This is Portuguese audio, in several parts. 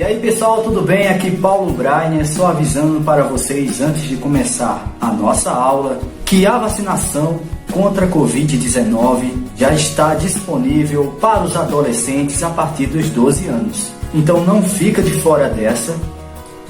E aí pessoal, tudo bem? Aqui Paulo Brainer, só avisando para vocês antes de começar a nossa aula que a vacinação contra a Covid-19 já está disponível para os adolescentes a partir dos 12 anos. Então não fica de fora dessa,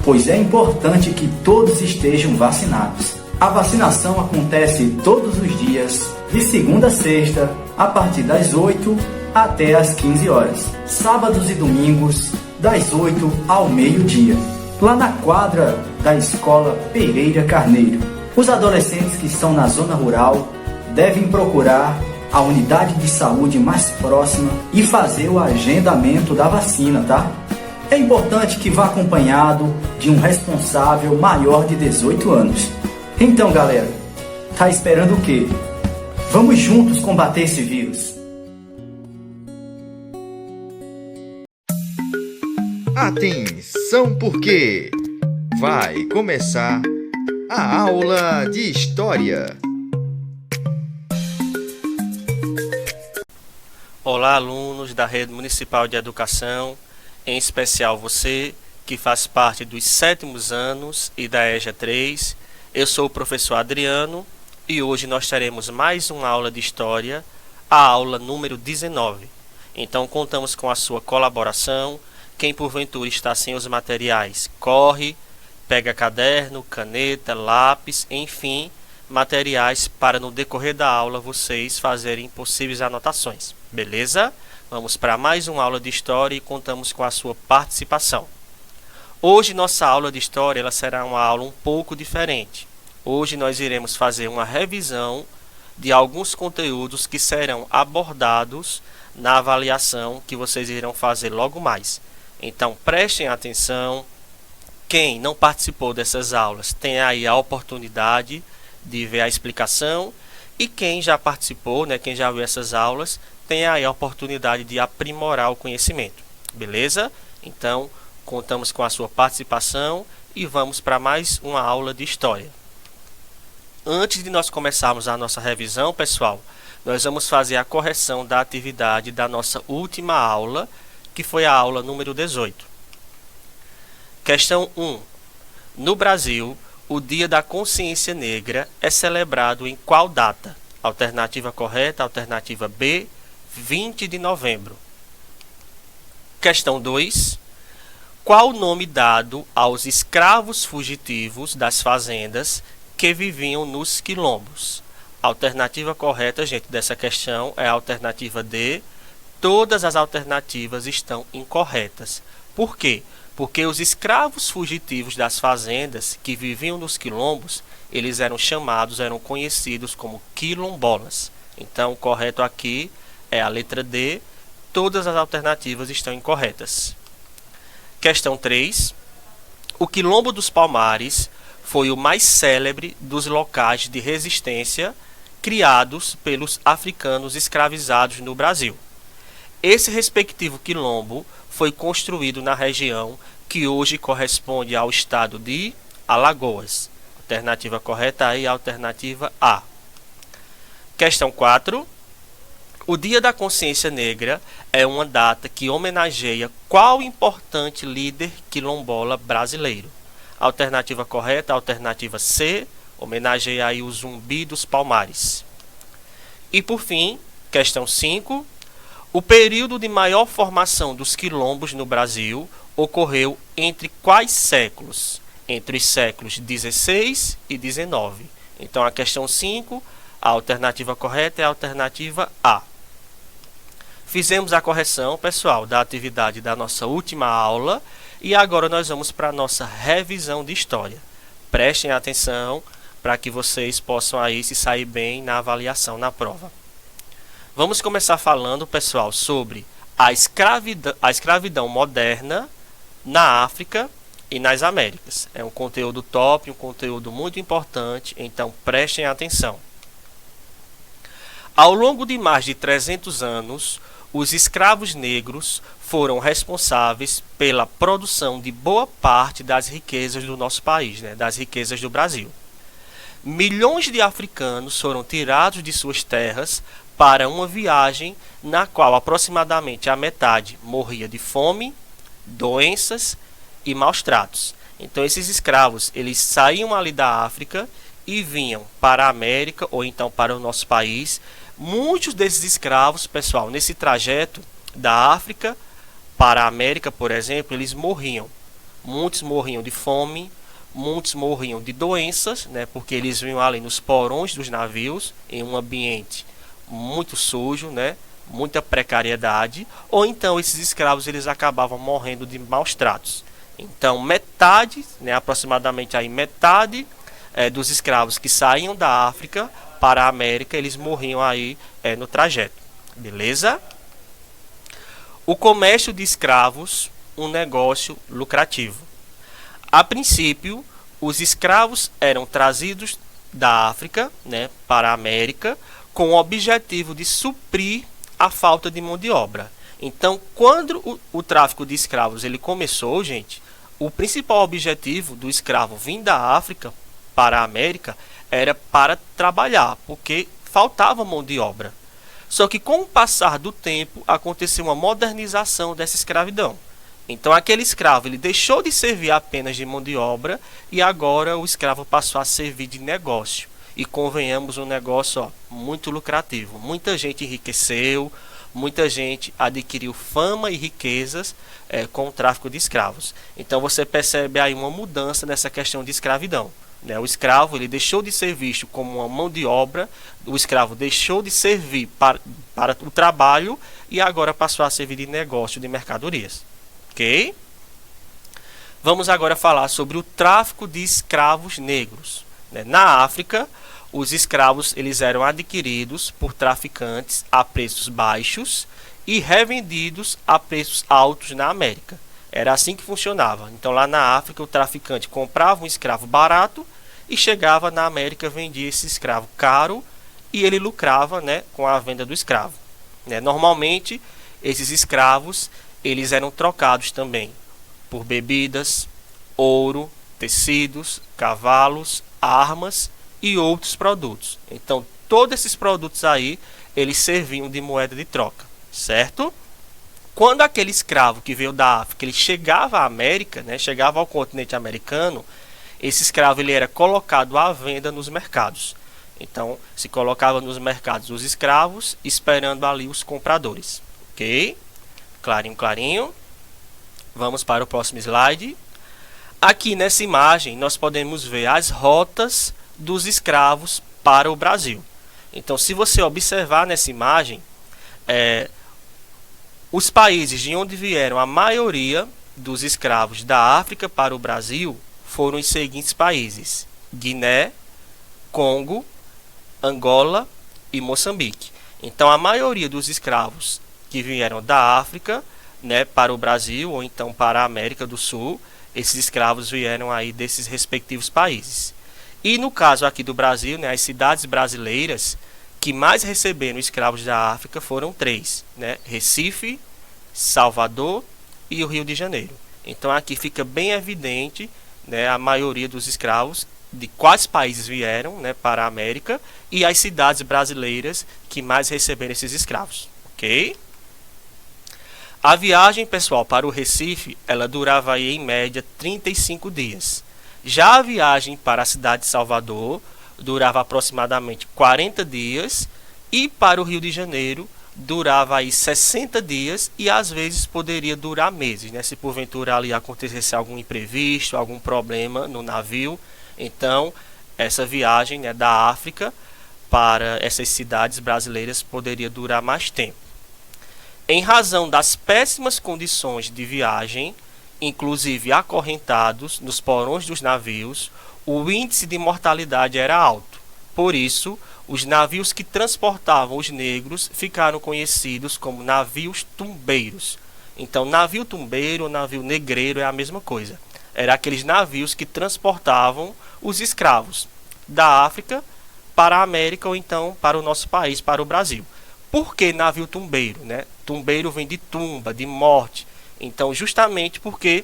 pois é importante que todos estejam vacinados. A vacinação acontece todos os dias, de segunda a sexta, a partir das 8 até as 15 horas. Sábados e domingos, das 8 ao meio-dia, lá na quadra da Escola Pereira Carneiro. Os adolescentes que estão na zona rural devem procurar a unidade de saúde mais próxima e fazer o agendamento da vacina, tá? É importante que vá acompanhado de um responsável maior de 18 anos. Então, galera, tá esperando o quê? Vamos juntos combater esse vírus. Atenção, porque vai começar a aula de História. Olá, alunos da Rede Municipal de Educação, em especial você que faz parte dos 7º anos e da EJA 3. Eu sou o professor Adriano e hoje nós teremos mais uma aula de História, a aula número 19. Então contamos com a sua colaboração. Quem porventura está sem os materiais, corre, pega caderno, caneta, lápis, enfim, materiais para no decorrer da aula vocês fazerem possíveis anotações. Beleza? Vamos para mais uma aula de História e contamos com a sua participação. Hoje nossa aula de História ela será uma aula um pouco diferente. Hoje nós iremos fazer uma revisão de alguns conteúdos que serão abordados na avaliação que vocês irão fazer logo mais. Então prestem atenção, quem não participou dessas aulas tem aí a oportunidade de ver a explicação e quem já participou, quem já viu essas aulas, tem aí a oportunidade de aprimorar o conhecimento, beleza? Então contamos com a sua participação e vamos para mais uma aula de História. Antes de nós começarmos a nossa revisão, pessoal, nós vamos fazer a correção da atividade da nossa última aula, que foi a aula número 18. Questão 1. No Brasil, o Dia da Consciência Negra é celebrado em qual data? Alternativa correta, alternativa B, 20 de novembro. Questão 2. Qual o nome dado aos escravos fugitivos das fazendas que viviam nos quilombos? Alternativa correta, gente, dessa questão é a alternativa D. Todas as alternativas estão incorretas. Por quê? Porque os escravos fugitivos das fazendas que viviam nos quilombos, eles eram conhecidos como quilombolas. Então, o correto aqui é a letra D. Todas as alternativas estão incorretas. Questão 3. O Quilombo dos Palmares foi o mais célebre dos locais de resistência criados pelos africanos escravizados no Brasil. Esse respectivo quilombo foi construído na região que hoje corresponde ao estado de Alagoas. Alternativa correta aí, alternativa A. Questão 4. O Dia da Consciência Negra é uma data que homenageia qual importante líder quilombola brasileiro? Alternativa correta, alternativa C, homenageia aí o Zumbi dos Palmares. E por fim, questão 5. O período de maior formação dos quilombos no Brasil ocorreu entre quais séculos? Entre os séculos 16 e 19. Então, a questão 5, a alternativa correta é a alternativa A. Fizemos a correção, pessoal, da atividade da nossa última aula e agora nós vamos para a nossa revisão de História. Prestem atenção para que vocês possam aí se sair bem na avaliação na prova. Vamos começar falando, pessoal, sobre a escravidão moderna na África e nas Américas. É um conteúdo top, um conteúdo muito importante, então prestem atenção. Ao longo de mais de 300 anos, os escravos negros foram responsáveis pela produção de boa parte das riquezas do nosso país, das riquezas do Brasil. Milhões de africanos foram tirados de suas terras para uma viagem na qual aproximadamente a metade morria de fome, doenças e maus tratos. Então esses escravos, eles saíam ali da África e vinham para a América ou então para o nosso país. Muitos desses escravos, pessoal, nesse trajeto da África para a América, por exemplo, eles morriam. Muitos morriam de fome, muitos morriam de doenças, né, porque eles vinham ali nos porões dos navios, em um ambiente muito sujo, né, muita precariedade, ou então esses escravos eles acabavam morrendo de maus tratos. Então metade, né, aproximadamente aí metade dos escravos que saíam da África para a América, eles morriam aí no trajeto. Beleza? O comércio de escravos, um negócio lucrativo. A princípio, os escravos eram trazidos da África, né, para a América, com o objetivo de suprir a falta de mão de obra. Então, quando o tráfico de escravos ele começou, gente, o principal objetivo do escravo vir da África para a América era para trabalhar, porque faltava mão de obra. Só que com o passar do tempo aconteceu uma modernização dessa escravidão. Então aquele escravo ele deixou de servir apenas de mão de obra e agora o escravo passou a servir de negócio. E convenhamos, um negócio muito lucrativo. Muita gente enriqueceu, muita gente adquiriu fama e riquezas com o tráfico de escravos. Então você percebe aí uma mudança nessa questão de escravidão. O escravo ele deixou de ser visto como uma mão de obra, o escravo deixou de servir para o trabalho e agora passou a servir de negócio de mercadorias. Ok? Vamos agora falar sobre o tráfico de escravos negros. Na África, os escravos eles eram adquiridos por traficantes a preços baixos e revendidos a preços altos na América. Era assim que funcionava. Então lá na África o traficante comprava um escravo barato e chegava na América, vendia esse escravo caro e ele lucrava, né, com a venda do escravo. Normalmente esses escravos eles eram trocados também por bebidas, ouro, tecidos, cavalos, armas e outros produtos. Então todos esses produtos aí eles serviam de moeda de troca, certo? Quando aquele escravo que veio da África ele chegava à América, né, chegava ao continente americano, esse escravo ele era colocado à venda nos mercados. Então se colocava nos mercados os escravos, esperando ali os compradores. Ok? Clarinho, clarinho. Vamos para o próximo slide. Aqui nessa imagem nós podemos ver as rotas dos escravos para o Brasil. Então se você observar nessa imagem, os países de onde vieram a maioria dos escravos da África para o Brasil foram os seguintes países: Guiné, Congo, Angola e Moçambique. Então a maioria dos escravos que vieram da África, né, para o Brasil ou então para a América do Sul, esses escravos vieram aí desses respectivos países. E no caso aqui do Brasil, né, as cidades brasileiras que mais receberam escravos da África foram 3, né? Recife, Salvador e o Rio de Janeiro. Então aqui fica bem evidente, né, a maioria dos escravos de quais países vieram, né, para a América e as cidades brasileiras que mais receberam esses escravos. Ok? A viagem, pessoal, para o Recife, ela durava aí, em média 35 dias. Já a viagem para a cidade de Salvador durava aproximadamente 40 dias e para o Rio de Janeiro durava aí 60 dias e às vezes poderia durar meses, né? Se porventura ali acontecesse algum imprevisto, algum problema no navio, então essa viagem, né, da África para essas cidades brasileiras poderia durar mais tempo. Em razão das péssimas condições de viagem, inclusive acorrentados nos porões dos navios, o índice de mortalidade era alto. Por isso, os navios que transportavam os negros ficaram conhecidos como navios tumbeiros. Então, navio tumbeiro ou navio negreiro é a mesma coisa. Eram aqueles navios que transportavam os escravos da África para a América ou então para o nosso país, para o Brasil. Por que navio tumbeiro, né? Tumbeiro vem de tumba, de morte. Então, justamente porque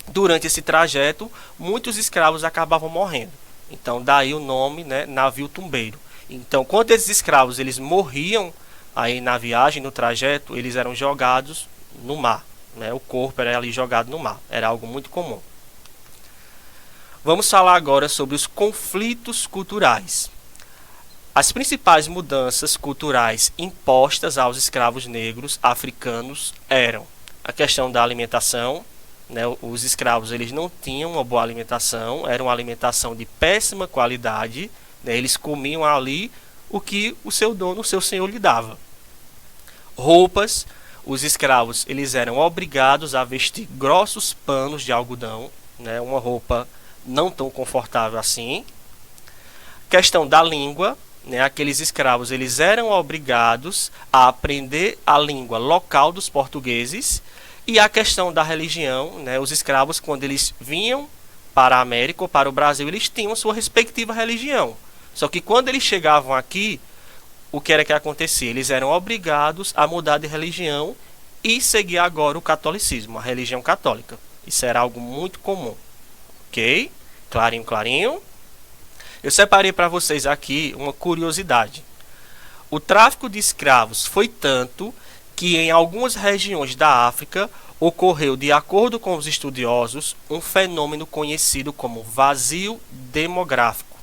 durante esse trajeto muitos escravos acabavam morrendo. Então, daí o nome, né, navio tumbeiro. Então, quando esses escravos eles morriam aí na viagem, no trajeto, eles eram jogados no mar, né? O corpo era ali jogado no mar, era algo muito comum. Vamos falar agora sobre os conflitos culturais. As principais mudanças culturais impostas aos escravos negros africanos eram a questão da alimentação, né? Os escravos eles não tinham uma boa alimentação, era uma alimentação de péssima qualidade, né? Eles comiam ali o que o seu dono, o seu senhor lhe dava. Roupas, os escravos eles eram obrigados a vestir grossos panos de algodão, né? Uma roupa não tão confortável assim. Questão da língua, né? Aqueles escravos eles eram obrigados a aprender a língua local dos portugueses. E a questão da religião, né? Os escravos, quando eles vinham para a América ou para o Brasil, eles tinham sua respectiva religião. Só que quando eles chegavam aqui, o que era que acontecia? Eles eram obrigados a mudar de religião e seguir agora o catolicismo, a religião católica. Isso era algo muito comum. Ok? Clarinho, clarinho. Eu separei para vocês aqui uma curiosidade. O tráfico de escravos foi tanto que em algumas regiões da África ocorreu, de acordo com os estudiosos, um fenômeno conhecido como vazio demográfico.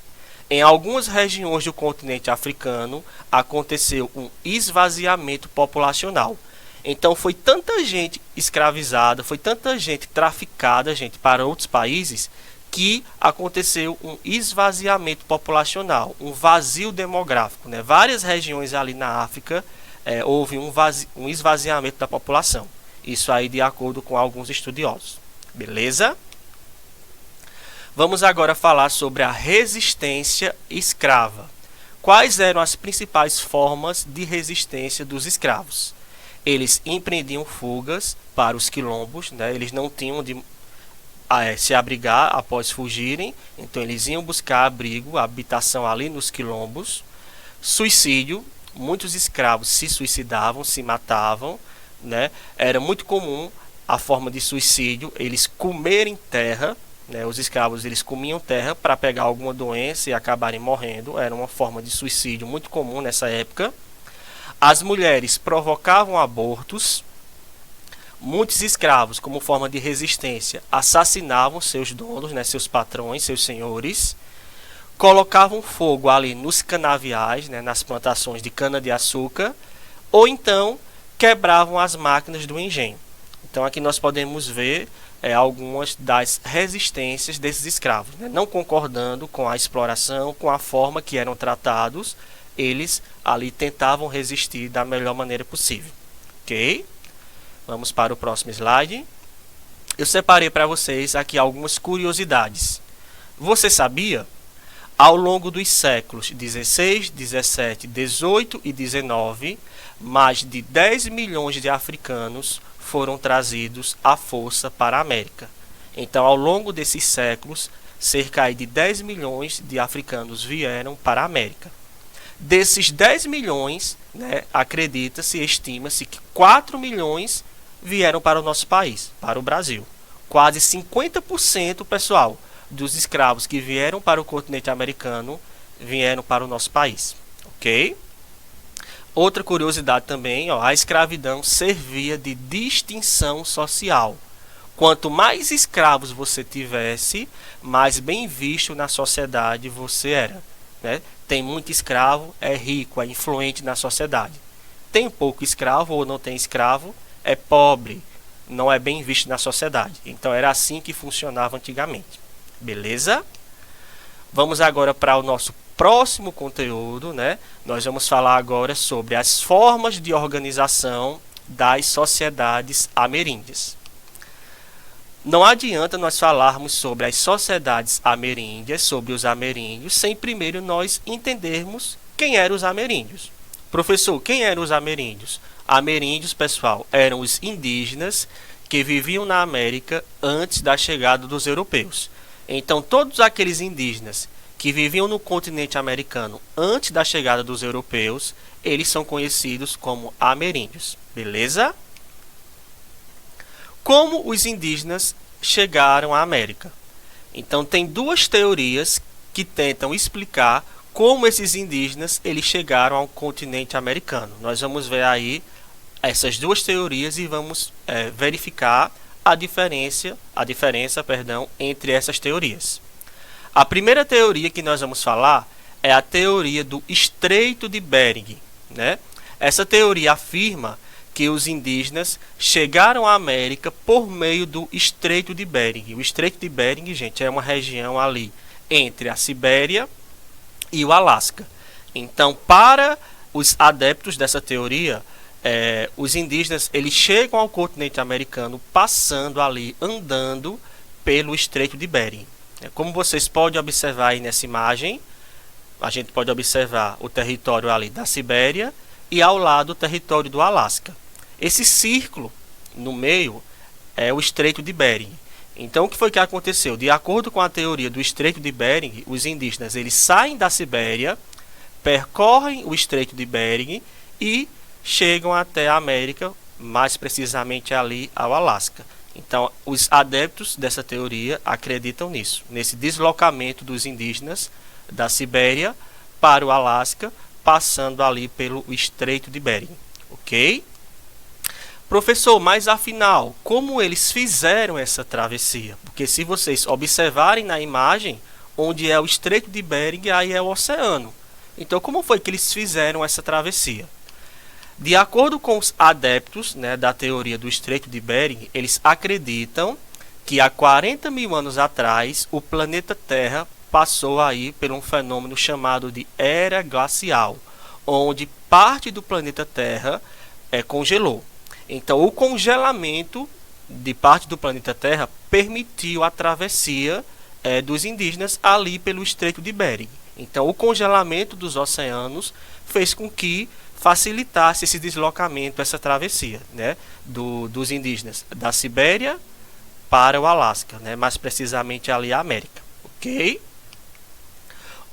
Em algumas regiões do continente africano aconteceu um esvaziamento populacional. Então foi tanta gente escravizada, foi tanta gente traficada, gente, para outros países, que aconteceu um esvaziamento populacional, um vazio demográfico, né? Várias regiões ali na África houve um esvaziamento da população. Isso aí de acordo com alguns estudiosos. Beleza? Vamos agora falar sobre a resistência escrava. Quais eram as principais formas de resistência dos escravos? Eles empreendiam fugas para os quilombos, né? Eles não tinham de se abrigar após fugirem, então eles iam buscar abrigo, habitação ali nos quilombos. Suicídio, muitos escravos se suicidavam, se matavam, né? Era muito comum a forma de suicídio, eles comerem terra, né? Os escravos eles comiam terra para pegar alguma doença e acabarem morrendo, era uma forma de suicídio muito comum nessa época. As mulheres provocavam abortos. Muitos escravos, como forma de resistência, assassinavam seus donos, né, seus patrões, seus senhores, colocavam fogo ali nos canaviais, né, nas plantações de cana-de-açúcar, ou então quebravam as máquinas do engenho. Então aqui nós podemos ver algumas das resistências desses escravos, né, não concordando com a exploração, com a forma que eram tratados, eles ali tentavam resistir da melhor maneira possível. Ok? Vamos para o próximo slide. Eu separei para vocês aqui algumas curiosidades. Você sabia? Ao longo dos séculos 16, 17, 18 e 19, mais de 10 milhões de africanos foram trazidos à força para a América. Então, ao longo desses séculos, cerca de 10 milhões de africanos vieram para a América. Desses 10 milhões, né, acredita-se, estima-se que 4 milhões vieram para o nosso país, para o Brasil. Quase 50%, pessoal, dos escravos que vieram para o continente americano vieram para o nosso país. Ok? Outra curiosidade também, a escravidão servia de distinção social. Quanto mais escravos você tivesse, mais bem visto na sociedade você era, né? Tem muito escravo, é rico, é influente na sociedade. Tem pouco escravo ou não tem escravo, é pobre, não é bem visto na sociedade. Então era assim que funcionava antigamente. Beleza? Vamos agora para o nosso próximo conteúdo, né? Nós vamos falar agora sobre as formas de organização das sociedades ameríndias. Não adianta nós falarmos sobre as sociedades ameríndias, sobre os ameríndios, sem primeiro nós entendermos quem eram os ameríndios. Professor, quem eram os ameríndios? Ameríndios, pessoal, eram os indígenas que viviam na América antes da chegada dos europeus. Então, todos aqueles indígenas que viviam no continente americano antes da chegada dos europeus, eles são conhecidos como ameríndios. Beleza? Como os indígenas chegaram à América? Então, tem duas teorias que tentam explicar como esses indígenas eles chegaram ao continente americano. Nós vamos ver aí essas duas teorias e vamos verificar a diferença, entre essas teorias. A primeira teoria que nós vamos falar é a teoria do Estreito de Bering, né? Essa teoria afirma que os indígenas chegaram à América por meio do Estreito de Bering. O Estreito de Bering, gente, é uma região ali entre a Sibéria e o Alasca. Então, para os adeptos dessa teoria, os indígenas eles chegam ao continente americano passando ali, andando pelo Estreito de Bering. Como vocês podem observar aí nessa imagem, a gente pode observar o território ali da Sibéria e ao lado o território do Alasca. Esse círculo no meio é o Estreito de Bering. Então, o que foi que aconteceu? De acordo com a teoria do Estreito de Bering, os indígenas eles saem da Sibéria, percorrem o Estreito de Bering e chegam até a América, mais precisamente ali ao Alasca. Então, os adeptos dessa teoria acreditam nisso, nesse deslocamento dos indígenas da Sibéria para o Alasca, passando ali pelo Estreito de Bering. Ok? Professor, mas afinal, como eles fizeram essa travessia? Porque se vocês observarem na imagem, onde é o Estreito de Bering, aí é o oceano. Então, como foi que eles fizeram essa travessia? De acordo com os adeptos, né, da teoria do Estreito de Bering, eles acreditam que há 40 mil anos atrás, o planeta Terra passou aí por um fenômeno chamado de era glacial, onde parte do planeta Terra congelou. Então, o congelamento de parte do planeta Terra permitiu a travessia dos indígenas ali pelo Estreito de Bering. Então, o congelamento dos oceanos fez com que facilitasse esse deslocamento, essa travessia, né, dos indígenas da Sibéria para o Alasca, né, mais precisamente ali a América. Ok?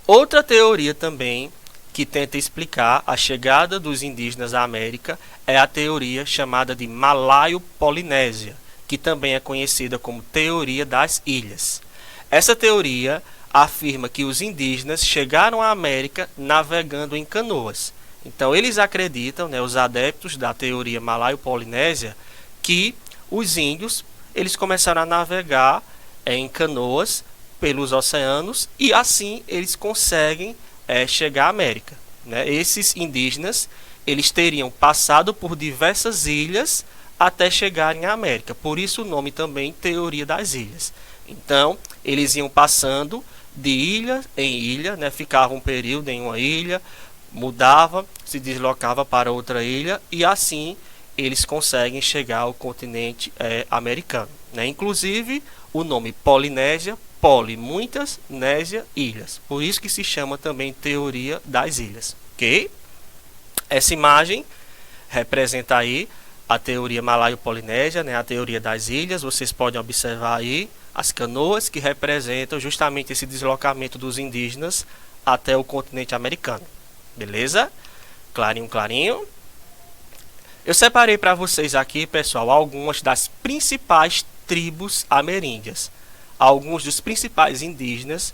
Outra teoria também que tenta explicar a chegada dos indígenas à América é a teoria chamada de Malaio-Polinésia, que também é conhecida como teoria das ilhas. Essa teoria afirma que os indígenas chegaram à América navegando em canoas. Então, eles acreditam, né, os adeptos da teoria Malaio-Polinésia, que os índios eles começaram a navegar em canoas pelos oceanos e assim eles conseguem chegar à América, né? Esses indígenas eles teriam passado por diversas ilhas até chegarem à América. Por isso o nome também teoria das ilhas. Então, eles iam passando de ilha em ilha, né? Ficavam um período em uma ilha, mudava, se deslocava para outra ilha e assim eles conseguem chegar ao continente americano, né? Inclusive o nome Polinésia, poli, muitas, nésia, ilhas. Por isso que se chama também teoria das ilhas, ok? Essa imagem representa aí a teoria Malaio-Polinésia, né? A teoria das ilhas. Vocês podem observar aí as canoas que representam justamente esse deslocamento dos indígenas até o continente americano. Beleza? Clarinho, clarinho. Eu separei para vocês aqui, pessoal, algumas das principais tribos ameríndias. Alguns dos principais indígenas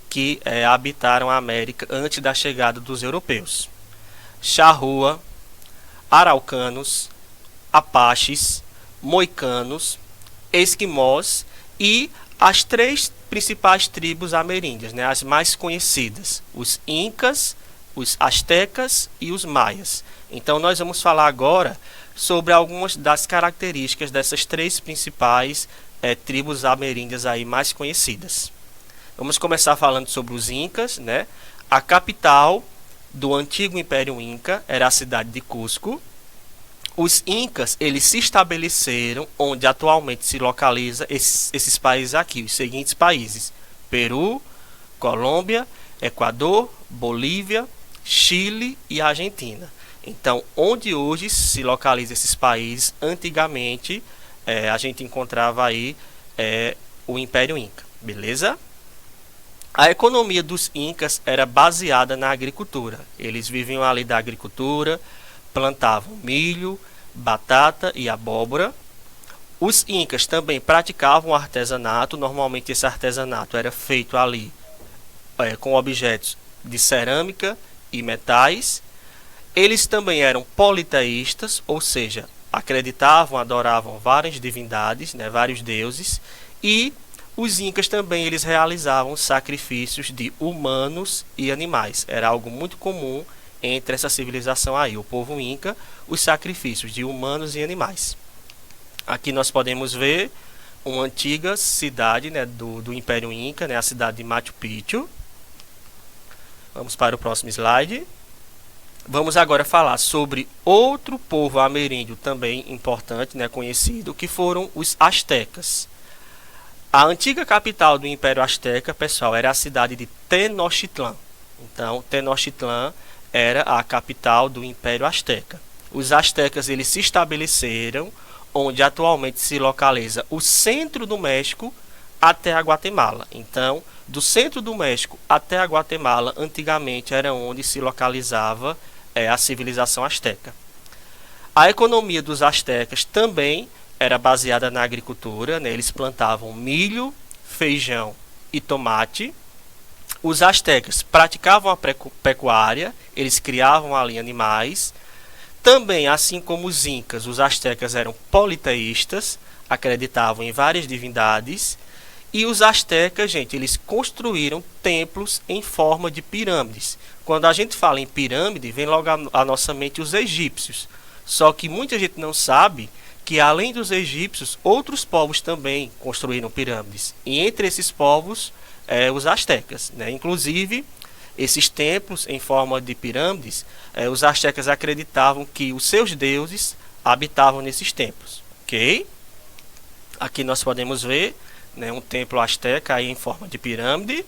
que habitaram a América antes da chegada dos europeus. Charrua, araucanos, apaches, moicanos, esquimós e as três principais tribos ameríndias, né, as mais conhecidas, os incas, os astecas e os maias. Então nós vamos falar agora sobre algumas das características dessas três principais tribos ameríndias aí mais conhecidas. Vamos começar falando sobre os incas, né? A capital do antigo Império Inca era a cidade de Cusco. Os incas eles se estabeleceram onde atualmente se localiza esses países aqui, os seguintes países: Peru, Colômbia, Equador, Bolívia, Chile e Argentina. Então, onde hoje se localiza esses países, antigamente a gente encontrava aí o Império Inca, beleza? A economia dos incas era baseada na agricultura. Eles viviam ali da agricultura, plantavam milho, batata e abóbora. Os incas também praticavam artesanato. Normalmente esse artesanato era feito ali com objetos de cerâmica e metais. Eles também eram politeístas, ou seja, acreditavam, adoravam várias divindades, né, vários deuses, e os incas também eles realizavam sacrifícios de humanos e animais. Era algo muito comum entre essa civilização aí, o povo inca, os sacrifícios de humanos e animais. Aqui nós podemos ver uma antiga cidade, né, do Império Inca, né, a cidade de Machu Picchu. Vamos para o próximo slide. Vamos agora falar sobre outro povo ameríndio também importante, né, conhecido, que foram os astecas. A antiga capital do Império Azteca, pessoal, era a cidade de Tenochtitlan. Então, Tenochtitlan era a capital do Império Azteca. Os astecas eles se estabeleceram onde atualmente se localiza o centro do México até a Guatemala. Então, do centro do México até a Guatemala, antigamente era onde se localizava a civilização asteca. A economia dos astecas também era baseada na agricultura, né? Eles plantavam milho, feijão e tomate. Os astecas praticavam a pecuária, eles criavam ali animais. Também, assim como os incas, os astecas eram politeístas, acreditavam em várias divindades. E os astecas, gente, eles construíram templos em forma de pirâmides. Quando a gente fala em pirâmide, vem logo à nossa mente os egípcios. Só que muita gente não sabe que, além dos egípcios, outros povos também construíram pirâmides. E entre esses povos, os astecas, né? Inclusive, esses templos em forma de pirâmides, os astecas acreditavam que os seus deuses habitavam nesses templos. Ok? Aqui nós podemos ver, né, um templo asteca aí em forma de pirâmide.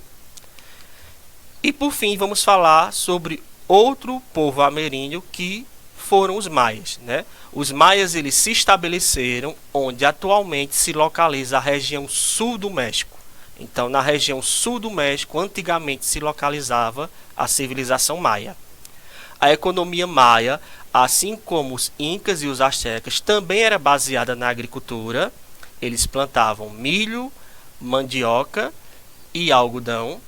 E por fim, vamos falar sobre outro povo ameríndio que foram os maias, né? Os maias eles se estabeleceram onde atualmente se localiza a região sul do México. Então, na região sul do México, antigamente se localizava a civilização maia. A economia maia, assim como os incas e os astecas, também era baseada na agricultura. Eles plantavam milho, mandioca e algodão.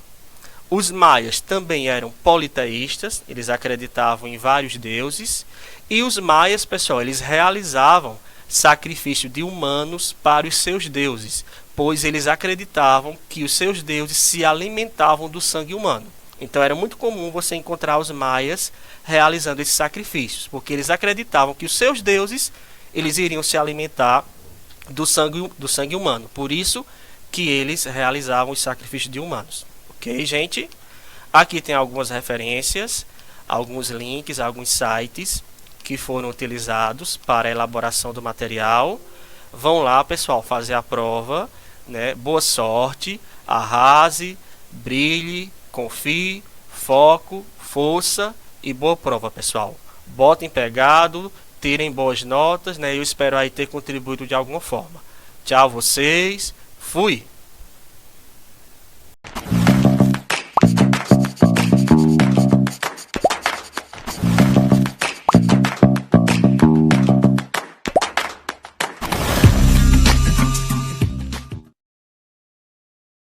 Os maias também eram politeístas, eles acreditavam em vários deuses. E os maias, pessoal, eles realizavam sacrifício de humanos para os seus deuses, pois eles acreditavam que os seus deuses se alimentavam do sangue humano. Então era muito comum você encontrar os maias realizando esses sacrifícios, porque eles acreditavam que os seus deuses eles iriam se alimentar do sangue humano. Por isso que eles realizavam os sacrifícios de humanos. Ok, gente? Aqui tem algumas referências, alguns links, alguns sites que foram utilizados para a elaboração do material. Vão lá, pessoal, fazer a prova, né? Boa sorte, arrase, brilhe, confie, foco, força e boa prova, pessoal. Botem pegado, tirem boas notas, né? Eu espero aí ter contribuído de alguma forma. Tchau vocês, fui!